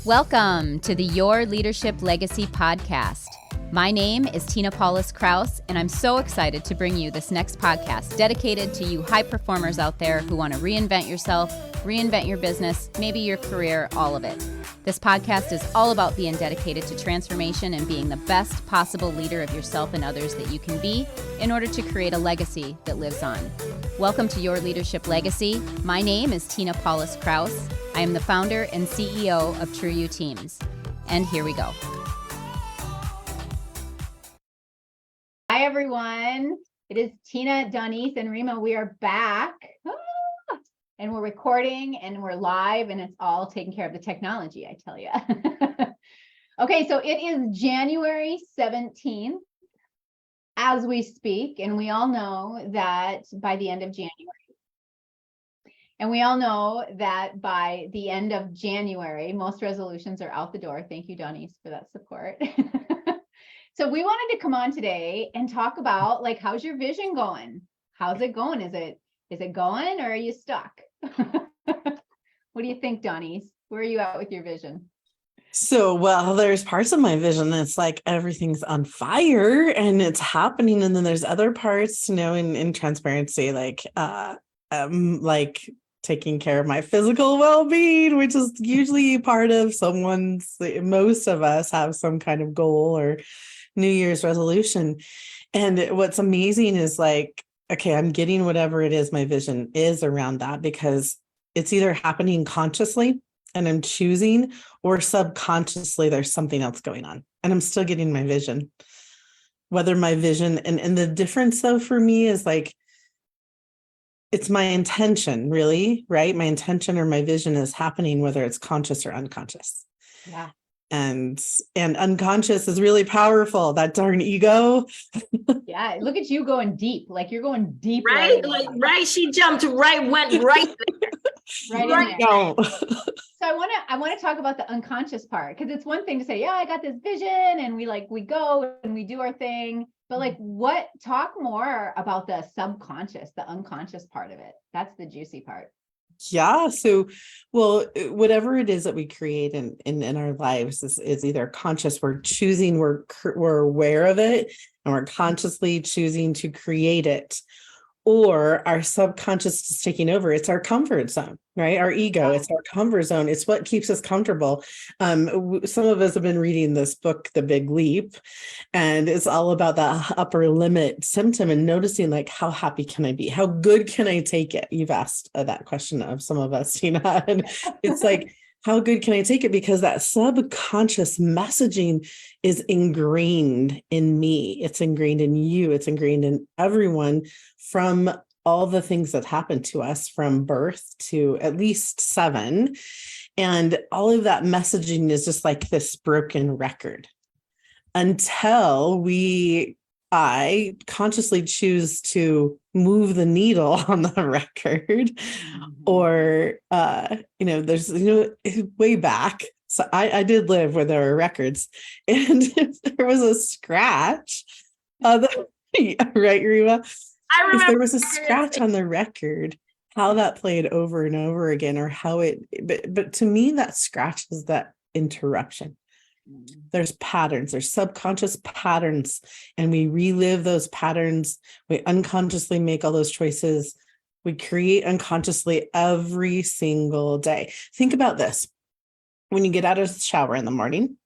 Welcome to the Your Leadership Legacy podcast. My name is Tina Paulus-Krause, and I'm so excited to bring you this next podcast dedicated to you high performers out there who want to reinvent yourself, reinvent your business, maybe your career, all of it. This podcast is all about being dedicated to transformation and being the best possible leader of yourself and others that you can be in order to create a legacy that lives on. Welcome to Your Leadership Legacy. My name is Tina Paulus-Krause. I am the founder and CEO of True You Teams. And here we go. Hi, everyone. It is Tina, Denise, and Rima. We are back. And we're recording and we're live and it's all taking care of the technology, I tell you. Okay, so it is January 17th as we speak. And we all know that by the end of January, most resolutions are out the door. Thank you, Denise, for that support. So we wanted to come on today and talk about, like, how's your vision going? How's it going? Is it going, or are you stuck? What do you think, Denise? Where are you at with your vision? So, well, there's parts of my vision that's like everything's on fire and it's happening. And then there's other parts, in transparency, like taking care of my physical well-being, which is usually part of most of us have some kind of goal or New Year's resolution. And what's amazing is like, okay, I'm getting whatever it is my vision is around that, because it's either happening consciously and I'm choosing, or subconsciously there's something else going on and I'm still getting my vision. Whether my vision, and the difference though for me is like, it's my intention, really, right? My intention or my vision is happening, whether it's conscious or unconscious. Yeah. And unconscious is really powerful. That darn ego. Yeah, look at you going deep. Like you're going deep. Right? Right. She jumped right, went right there. Right in there. So I want to talk about the unconscious part, because it's one thing to say, yeah, I got this vision, and we go and we do our thing. But talk more about the subconscious, the unconscious part of it. That's the juicy part. Yeah. So, well, whatever it is that we create in our lives is either conscious. We're choosing, we're aware of it, and we're consciously choosing to create it, or our subconscious is taking over. It's our comfort zone, right? Our ego, it's our comfort zone. It's what keeps us comfortable. Some of us have been reading this book, The Big Leap, and it's all about that upper limit symptom and noticing, like, how happy can I be? How good can I take it? You've asked that question of some of us, Tina, and it's like, how good can I take it? Because that subconscious messaging is ingrained in me. It's ingrained in you. It's ingrained in everyone, from all the things that happened to us from birth to at least 7. And all of that messaging is just like this broken record until I consciously choose to move the needle on the record, or, there's, way back. So I did live where there were records, and there was a scratch. Right, Rima? I remember. If there was a scratch on the record, how that played over and over again, or how but to me, that scratch is that interruption. There's patterns, there's subconscious patterns, and we relive those patterns. We unconsciously make all those choices. We create unconsciously every single day. Think about this. When you get out of the shower in the morning,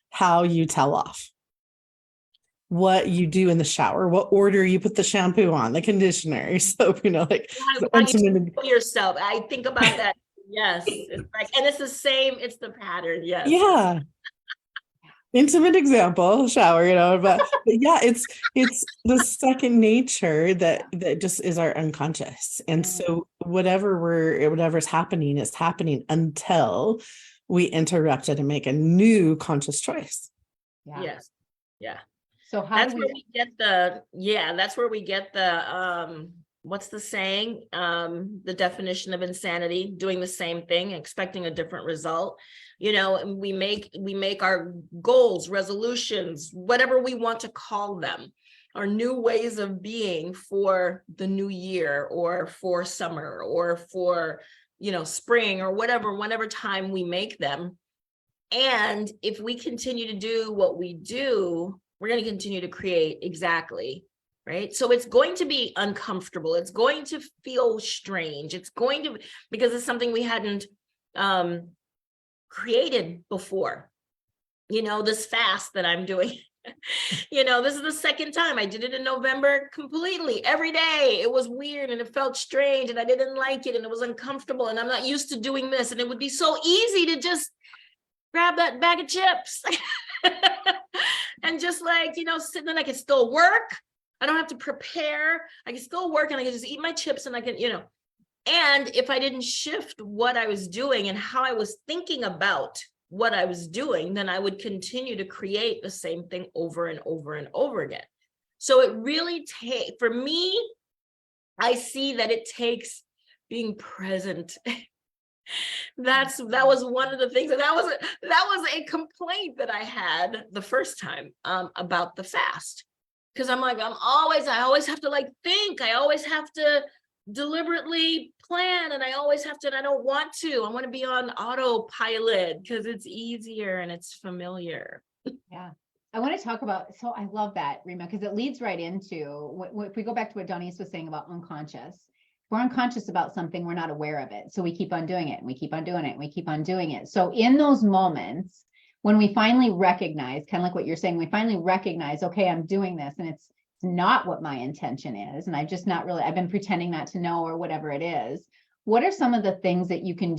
how you towel off, what you do in the shower, what order you put the shampoo on, the conditioner, soap, yourself. I think about that. Yes. It's like, and it's the same, it's the pattern. Yes. Yeah. Intimate example, shower, but yeah, it's the second nature that just is our unconscious. And so whatever's happening is happening until we interrupt it and make a new conscious choice. Yeah. Yes. Yeah. So that's where we get the what's the saying? The definition of insanity: doing the same thing, expecting a different result. And we make our goals, resolutions, whatever we want to call them, our new ways of being for the new year, or for summer, or for spring, or whenever time we make them. And if we continue to do what we do, we're going to continue to create exactly, right? So it's going to be uncomfortable. It's going to feel strange. It's going to, because it's something we hadn't created before. This fast that I'm doing, this is the second time. I did it in November completely, every day. It was weird and it felt strange and I didn't like it and it was uncomfortable and I'm not used to doing this. And it would be so easy to just grab that bag of chips and just sit there. I can still work. I don't have to prepare. I can still work and I can just eat my chips and I can, and if I didn't shift what I was doing and how I was thinking about what I was doing, then I would continue to create the same thing over and over and over again. So it really for me, I see that it takes being present. That was one of the things, and that was a complaint that I had the first time about the fast, because I'm like, I always have to think, I always have to deliberately plan, and I always have to, and I don't want to. I want to be on autopilot because it's easier and it's familiar. Yeah. I want to talk about, so I love that, Rima, because it leads right into, if we go back to what Donise was saying about unconscious, we're unconscious about something, we're not aware of it. So we keep on doing it and we keep on doing it and we keep on doing it. So in those moments, when we finally recognize, kind of like what you're saying, we finally recognize, okay, I'm doing this and it's not what my intention is. And I've been pretending not to know or whatever it is. What are some of the things that we can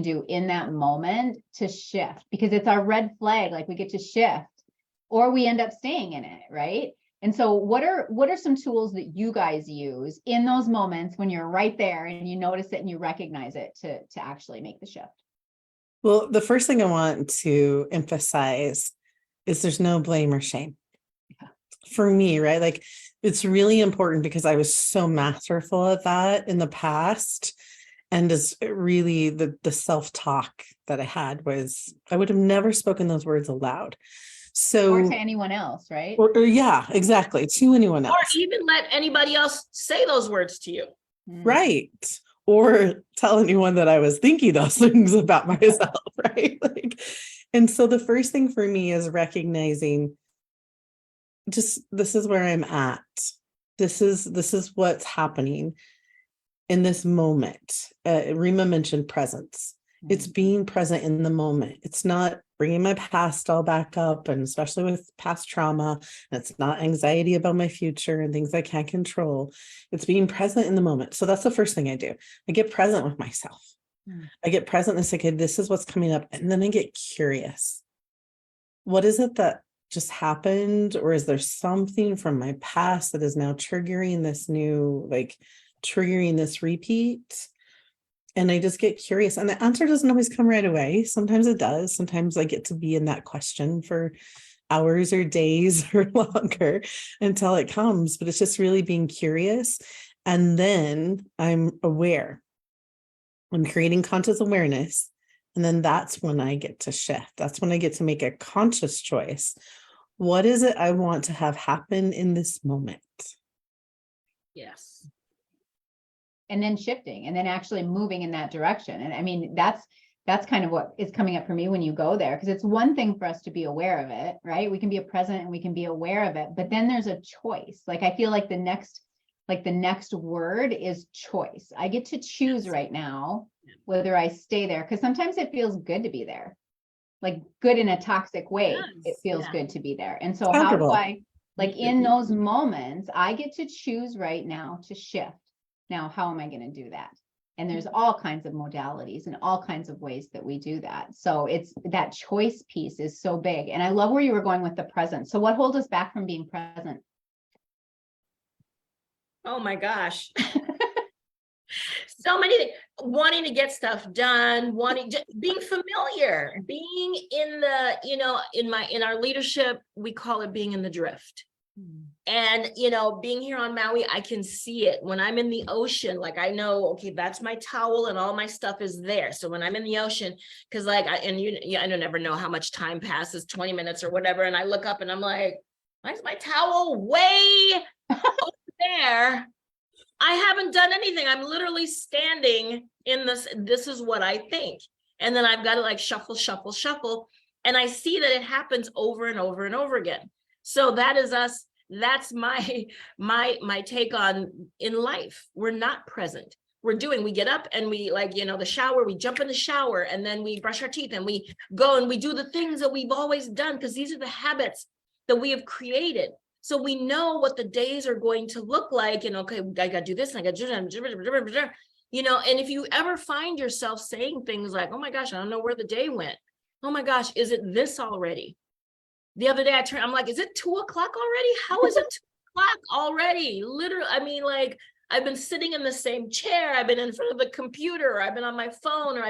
do in that moment to shift? Because it's our red flag, like we get to shift or we end up staying in it, right? And so what are some tools that you guys use in those moments when you're right there and you notice it and you recognize it to actually make the shift? Well, the first thing I want to emphasize is there's no blame or shame. Yeah. For me, right? Like, it's really important because I was so masterful at that in the past. And just really the self-talk that I had was, I would have never spoken those words aloud. So, or to anyone else, right? Or yeah, exactly. To anyone else. Or even let anybody else say those words to you. Right. Or tell anyone that I was thinking those things about myself, right? And so the first thing for me is recognizing just, this is where I'm at. This is what's happening in this moment. Rima mentioned presence. It's being present in the moment. It's not bringing my past all back up, and especially with past trauma. And it's not anxiety about my future and things I can't control. It's being present in the moment. So that's the first thing I do. I get present with myself. I get present and say, okay, this is what's coming up. And then I get curious. What is it that just happened? Or is there something from my past that is now triggering this repeat? And I just get curious, and the answer doesn't always come right away. Sometimes it does. Sometimes I get to be in that question for hours or days or longer until it comes, but it's just really being curious. And then I'm aware. I'm creating conscious awareness. And then that's when I get to shift. That's when I get to make a conscious choice. What is it I want to have happen in this moment? Yes. And then shifting and then actually moving in that direction. And I mean, that's kind of what is coming up for me when you go there, because it's one thing for us to be aware of it, right? We can be present and we can be aware of it, but then there's a choice. Like, I feel like the next word is choice. I get to choose right now whether I stay there, because sometimes it feels good to be there, like good in a toxic way. Yes. It feels good to be there. And so Comfortable. how do I, like, in those moments, I get to choose right now to shift. Now, how am I going to do that? And there's all kinds of modalities and all kinds of ways that we do that. So it's that choice piece is so big. And I love where you were going with the present. So what holds us back from being present? Oh my gosh. So many things. Wanting to get stuff done, being familiar, being in the, in our leadership, we call it being in the drift. And, being here on Maui, I can see it when I'm in the ocean. Like, I know, okay, that's my towel and all my stuff is there. So when I'm in the ocean, because I don't ever know how much time passes, 20 minutes or whatever. And I look up and I'm like, why is my towel way over there? I haven't done anything. I'm literally standing in this. This is what I think. And then I've got to shuffle. And I see that it happens over and over and over again. So that is us. That's my take on in life. We're not present. We get up and we the shower, we jump in the shower and then we brush our teeth and we go and we do the things that we've always done because these are the habits that we have created. So we know what the days are going to look like. And okay, I got to do this and I got to do that. And if you ever find yourself saying things like, oh my gosh, I don't know where the day went. Oh my gosh, is it this already? The other day I'm like, is it 2:00 already? How is it 2:00 already? Literally, I've been sitting in the same chair. I've been in front of the computer. I've been on my phone or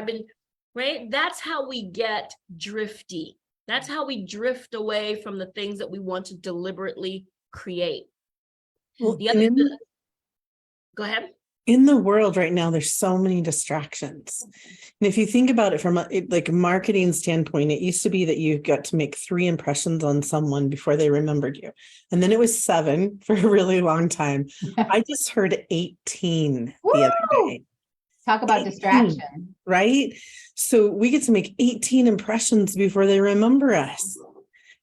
right? That's how we get drifty. That's how we drift away from the things that we want to deliberately create. Well, go ahead. In the world right now, there's so many distractions. And if you think about it from a marketing standpoint, it used to be that you got to make 3 impressions on someone before they remembered you. And then it was 7 for a really long time. I just heard 18 the other day. Talk about 18, distraction. Right? So we get to make 18 impressions before they remember us.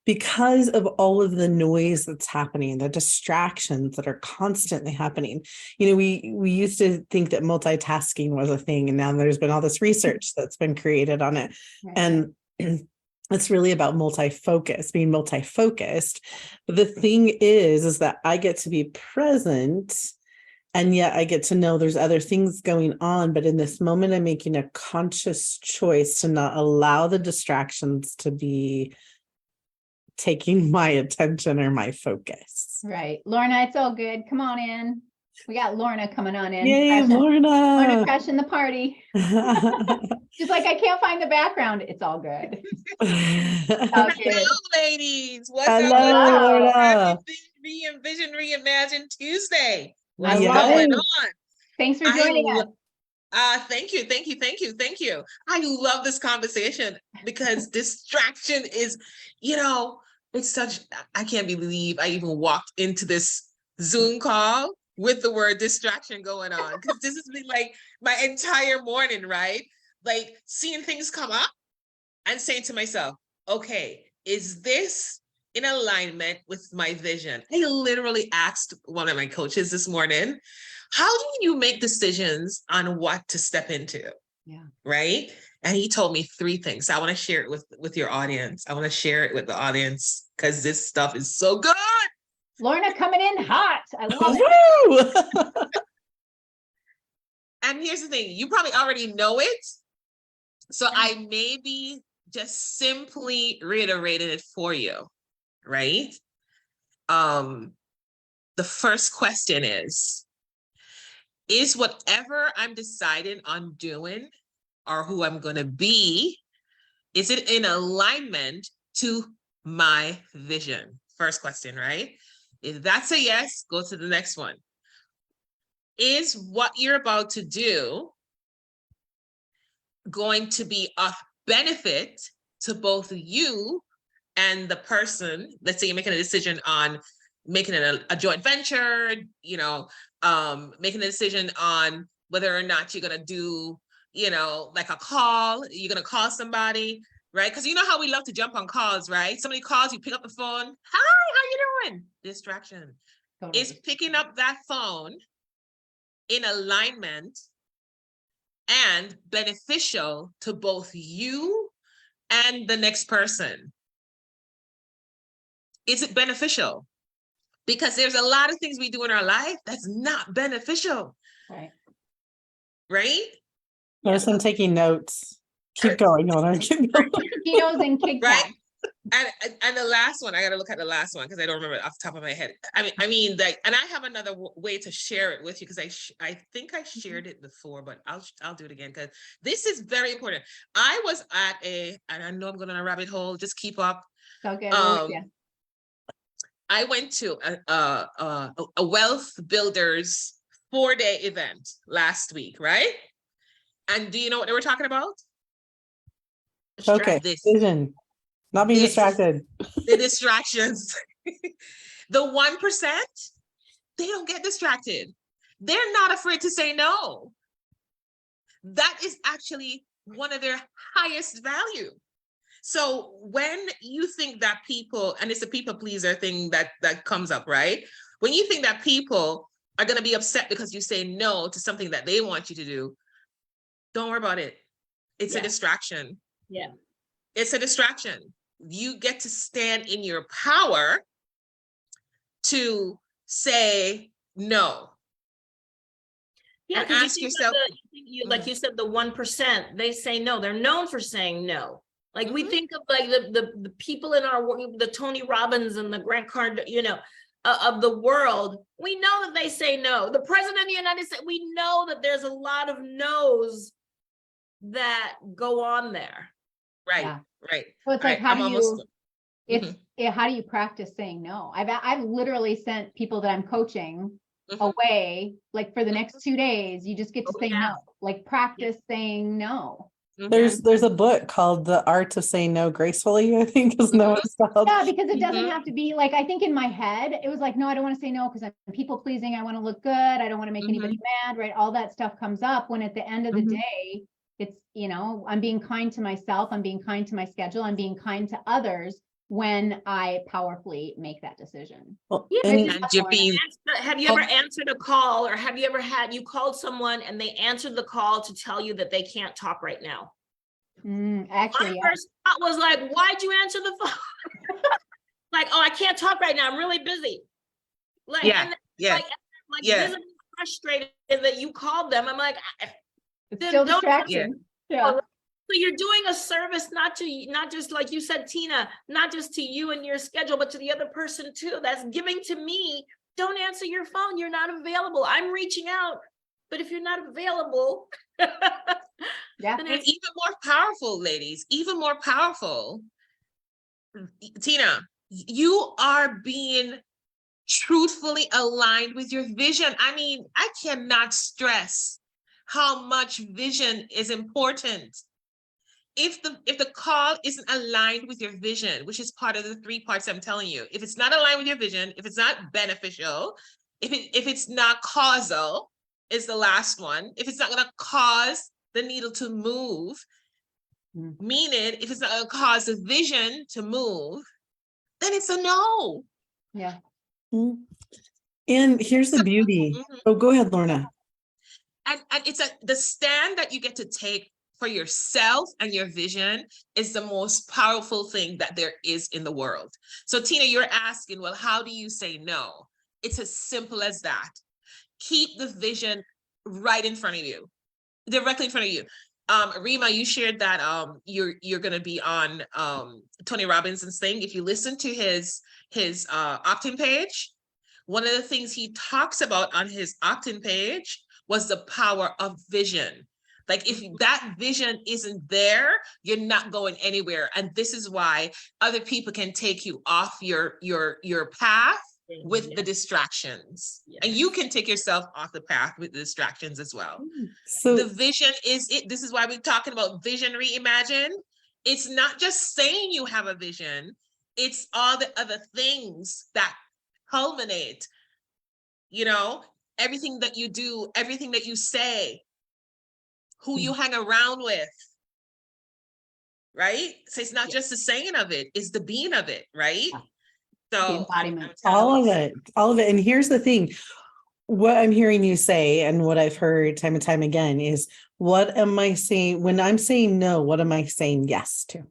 Because of all of the noise that's happening, the distractions that are constantly happening. We used to think that multitasking was a thing, and now there's been all this research that's been created on it. Right. And it's really about being multi-focused. But the thing is that I get to be present, and yet I get to know there's other things going on. But in this moment, I'm making a conscious choice to not allow the distractions to be taking my attention or my focus. Right. Lorna, it's all good. Come on in. We got Lorna coming on in. Yay, Lorna. Lorna crashing the party. She's like, I can't find the background. It's all good. Hello, ladies. What's Hello, up? Lorna. Happy Re-Envision, Reimagine Tuesday. What's Yes. going on? Thanks for joining us. Thank you. I love this conversation because distraction is, it's I can't believe I even walked into this Zoom call with the word distraction going on, because this has been like my entire morning, right? Like seeing things come up and saying to myself, okay, is this in alignment with my vision? I literally asked one of my coaches this morning, how do you make decisions on what to step into? Yeah. Right. And he told me 3 things. I want to share it with your audience. I want to share it with the audience because this stuff is so good. Lorna coming in hot. I love it. And here's the thing. You probably already know it. So I maybe just simply reiterated it for you. Right. The first question is whatever I'm deciding on doing or who I'm going to be, is it in alignment to my vision? First question, right? If that's a yes, go to the next one. Is what you're about to do going to be of benefit to both you and the person? Let's say you're making a decision on making it a joint venture, making a decision on whether or not you're going to do, like a call, you're going to call somebody, right? Because you know how we love to jump on calls, right? Somebody calls, you pick up the phone. Hi, how you doing? Distraction. Totally. Is picking up that phone in alignment and beneficial to both you and the next person? Is it beneficial? Because there's a lot of things we do in our life that's not beneficial. Right. Right? Notice I'm taking notes. Keep going on. Taquitos and kickbacks. Right. And the last one, I got to look at the last one because I don't remember it off the top of my head. I mean, and I have another way to share it with you because I think I shared it before, but I'll do it again because this is very important. I was at and I know I'm going on a rabbit hole. Just keep up. Okay. I went to a wealth builders 4-day event last week, right? And do you know what they were talking about? Okay, vision. Not being distracted. The distractions. The 1%, they don't get distracted. They're not afraid to say no. That is actually one of their highest value. So when you think that people, and it's a people pleaser thing that comes up, right? When you think that people are going to be upset because you say no to something that they want you to do, don't worry about it. It's a distraction. Yeah. It's a distraction. You get to stand in your power to say no. Yeah, And because ask yourself, like you said, the 1%, they say no. They're known for saying no. Like we Mhm. think of like the people in our world, the Tony Robbins and the Grant Card, of the world. We know that they say no. The president of the United States, we know that there's a lot of no's that go on there. right, Yeah. right. So it's like, Right, how do you practice saying no? I've literally sent people that I'm coaching Mhm. away, like for the next 2 days, you just get to Oh, say yeah. no, like practice saying no. Mhm. There's a book called The Art of Saying No Gracefully, I think is no it's called. Yeah, because it doesn't Mhm. have to be like, I think in my head, it was like, no, I don't want to say no because I'm people pleasing. I want to look good. I don't want to make anybody mad, right? All that stuff comes up when at the end of the Mhm. day, it's, I'm being kind to myself. I'm being kind to my schedule. I'm being kind to others when I powerfully make that decision. Well, Yeah, and Maybe And not you're more. being, have you ever answered a call, or have you ever you called someone and they answered the call to tell you that they can't talk right now? Actually, My first thought was like, why'd you answer the phone? Like, oh, I can't talk right now. I'm really busy. Like, yeah, and yeah, like yeah. visibly frustrated that you called them. I'm like, it's then still don't- distraction. Yeah. so you're doing a service, not just like you said, Tina, not just to you and your schedule, but to the other person too. That's giving to me. Don't answer your phone. You're not available. I'm reaching out, but if you're not available, Yeah. then And it's even more powerful, ladies, even more powerful. Tina, you are being truthfully aligned with your vision. I mean, I cannot stress how much vision is important. If the call isn't aligned with your vision, which is part of the 3 parts I'm telling you, if it's not aligned with your vision, if it's not beneficial, if it's not causal, is the last one. If it's not going to cause the needle to move, meaning if it's not going to cause the vision to move, then it's a no. Yeah. and here's the beauty. Mhm. Oh, go ahead, Lorna. And it's the stand that you get to take for yourself and your vision is the most powerful thing that there is in the world. So Tina, you're asking, well, how do you say no? It's as simple as that. Keep the vision right in front of you, directly in front of you. Rima, you shared that you're going to be on Tony Robinson's thing. If you listen to his opt-in page, one of the things he talks about on his opt-in page was the power of vision. Like if that vision isn't there, you're not going anywhere. And this is why other people can take you off your path with the distractions. And you can take yourself off the path with the distractions as well. So The vision is it. This is why we're talking about vision reimagined. It's not just saying you have a vision, it's all the other things that culminate, everything that you do, everything that you say, who you hang around with, right? So it's not just the saying of it, it's the being of it, right? The So embodiment. all of it. And here's the thing. What I'm hearing you say, and what I've heard time and time again, is what am I saying? When I'm saying no, what am I saying yes to?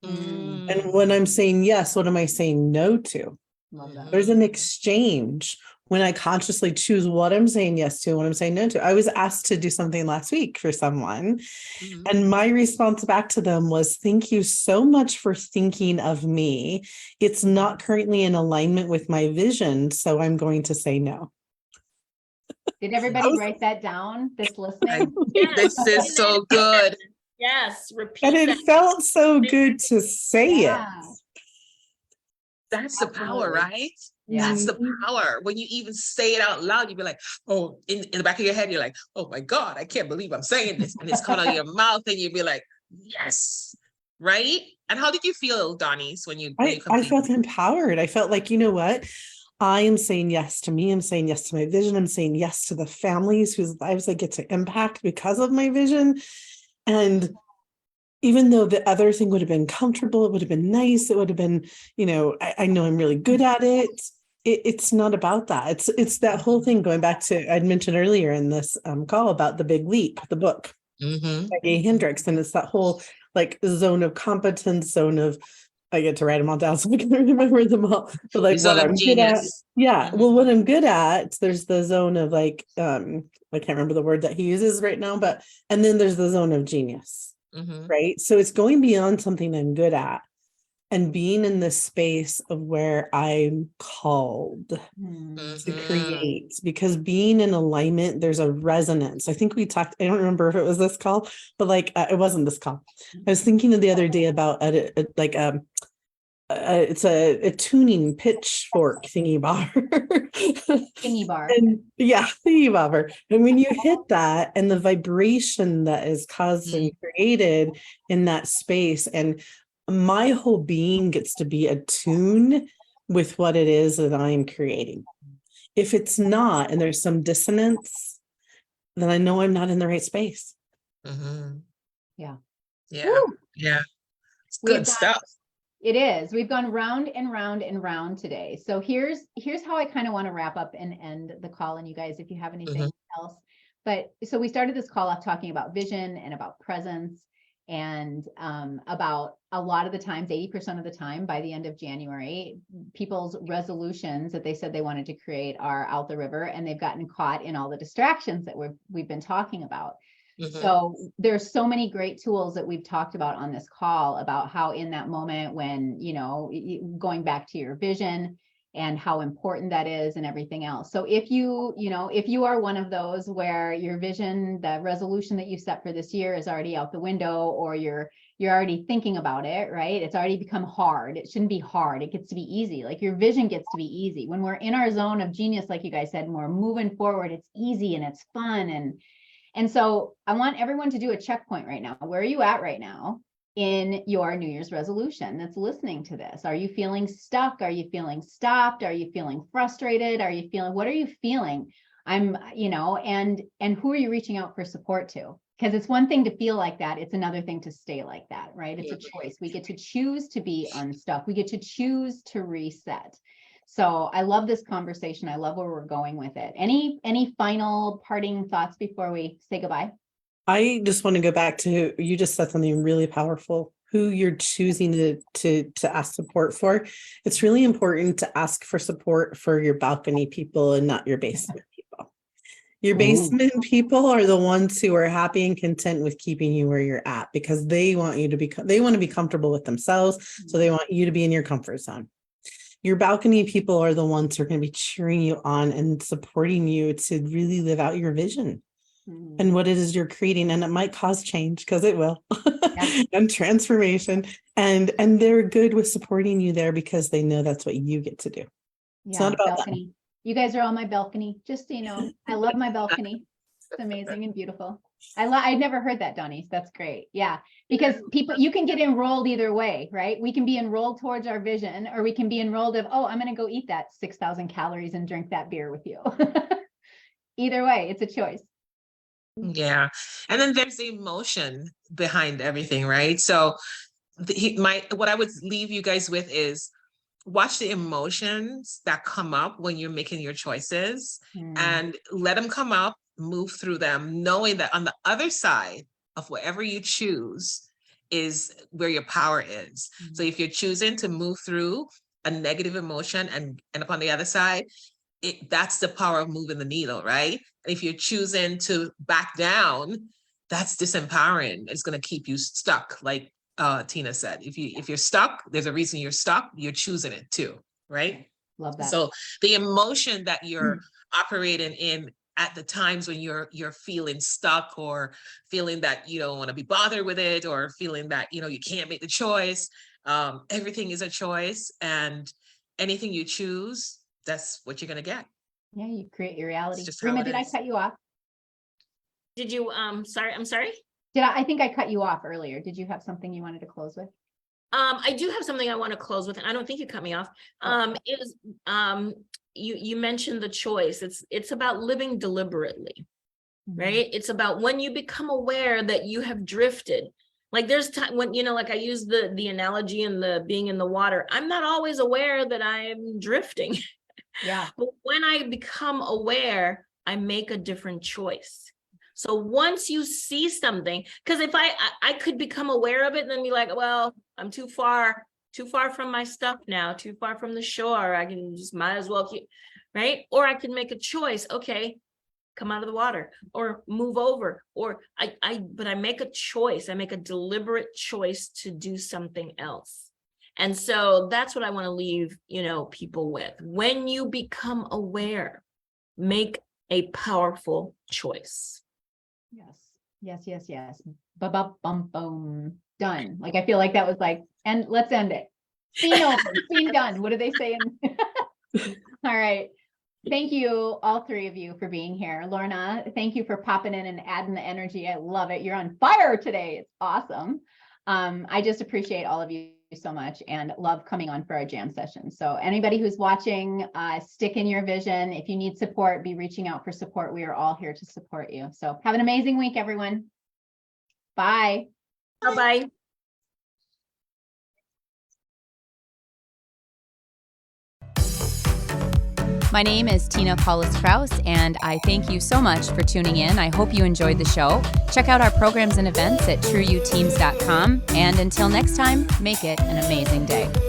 And when I'm saying yes, what am I saying no to? Love that. There's an exchange when I consciously choose what I'm saying yes to and what I'm saying no to. I was asked to do something last week for someone, and my response back to them was, thank you so much for thinking of me. It's not currently in alignment with my vision, so I'm going to say no. Did everybody write that down that's listening? This is so good. Yes, repeat And it that. felt so good to say Yeah. it. That's the power, Absolutely. right? Yeah. That's the power. When you even say it out loud, you'd be like, oh, in the back of your head, you're like, oh my God, I can't believe I'm saying this. And it's coming out of your mouth, and you'd be like, yes. Right? And how did you feel, Donnie, when you I completed? felt empowered. I felt like, you know what? I am saying yes to me. I'm saying yes to my vision. I'm saying yes to the families whose lives I get to impact because of my vision. And even though the other thing would have been comfortable, it would have been nice, it would have been, I know I'm really good at it. It's not about that. It's that whole thing going back to, I'd mentioned earlier in this call about The Big Leap, the book by Gay Hendricks. And it's that whole like zone of competence, I get to write them all down so I can remember them all. But like what I'm good at. Yeah. Well, what I'm good at, there's the zone of like, I can't remember the word that he uses right now, and then there's the zone of genius, right? So it's going beyond something I'm good at and being in this space of where I'm called to create, because being in alignment, there's a resonance. I think we talked, I don't remember if it was this call, but like, it wasn't this call. I was thinking of the other day about it's a tuning pitchfork thingy bobber. Thingy bar. And yeah, thingy bobber. And when you hit that and the vibration that is caused and created in that space, and my whole being gets to be attuned with what it is that I'm creating. If it's not, and there's some dissonance, then I know I'm not in the right space. Yeah. Yeah. It's good stuff. It is. We've gone round and round and round today. So here's how I kind of want to wrap up and end the call. And you guys, if you have anything else, but so we started this call off talking about vision and about presence, and about a lot of the times, 80% of the time by the end of January, people's resolutions that they said they wanted to create are out the river, and they've gotten caught in all the distractions that we've been talking about. So there's so many great tools that we've talked about on this call about how in that moment when, going back to your vision and how important that is and everything else. So if you are one of those where your vision, the resolution that you set for this year is already out the window, or you're already thinking about it, right? It's already become hard. It shouldn't be hard. It gets to be easy. Like your vision gets to be easy. When we're in our zone of genius, like you guys said, and we're moving forward, it's easy and it's fun. And so I want everyone to do a checkpoint right now. Where are you at right now in your New Year's resolution that's listening to this? Are you feeling stuck? Are you feeling stopped? Are you feeling frustrated? What are you feeling? And who are you reaching out for support to? Because it's one thing to feel like that. It's another thing to stay like that, right? It's a choice. We get to choose to be unstuck. We get to choose to reset. So I love this conversation. I love where we're going with it. Any final parting thoughts before we say goodbye? I just want to go back to, you just said something really powerful, who you're choosing to ask support for. It's really important to ask for support for your balcony people and not your basement people. Your basement people are the ones who are happy and content with keeping you where you're at, because they want to be comfortable with themselves. So they want you to be in your comfort zone. Your balcony people are the ones who are going to be cheering you on and supporting you to really live out your vision and what it is you're creating. And it might cause change, because it will, and transformation. And they're good with supporting you there because they know that's what you get to do. Yeah, it's not about balcony. them. You guys are on my balcony. Just so you know, I love my balcony. It's amazing and beautiful. I'd never heard that, Donnie. That's great. Yeah. Because you can get enrolled either way, right? We can be enrolled towards our vision, or we can be enrolled of, I'm going to go eat that 6,000 calories and drink that beer with you. Either way, it's a choice. Yeah. And then there's the emotion behind everything, right? So what I would leave you guys with is watch the emotions that come up when you're making your choices and let them come up, move through them, knowing that on the other side of whatever you choose is where your power is. So if you're choosing to move through a negative emotion and end up on the other side, that's the power of moving the needle, right? And if you're choosing to back down, that's disempowering. It's going to keep you stuck, like Tina said. If you're stuck, there's a reason you're stuck. You're choosing it too, right? Love that. So the emotion that you're operating in at the times when you're feeling stuck, or feeling that you don't want to be bothered with it, or feeling that you can't make the choice. Everything is a choice, and anything you choose, that's what you're gonna get. Yeah, you create your reality. Just Rima, did I cut you off? Did you, sorry, I'm sorry? I think I cut you off earlier. Did you have something you wanted to close with? I do have something I want to close with, and I don't think you cut me off. You mentioned the choice. It's about living deliberately, right? It's about when you become aware that you have drifted, Like there's time when, like I use the analogy in the being in the water. I'm not always aware that I'm drifting. Yeah. But when I become aware, I make a different choice. So once you see something, because if I could become aware of it and then be like, well, I'm too far from my stuff now, too far from the shore. I can just might as well keep, right? Or I can make a choice. Okay, come out of the water or move over, or but I make a choice. I make a deliberate choice to do something else. And so that's what I want to leave, people with. When you become aware, make a powerful choice. Yes. Ba-ba-bum-bum. Done. Like, I feel like that was like, and let's end it. Scene over, scene done. What do they say? All right. Thank you, all three of you, for being here. Lorna, thank you for popping in and adding the energy. I love it. You're on fire today. It's awesome. I just appreciate all of you so much and love coming on for our jam session. So anybody who's watching, stick in your vision. If you need support, be reaching out for support. We are all here to support you. So have an amazing week, everyone. Bye. Bye-bye. My name is Tina Paulus-Krause, and I thank you so much for tuning in. I hope you enjoyed the show. Check out our programs and events at trueyouteams.com. And until next time, make it an amazing day.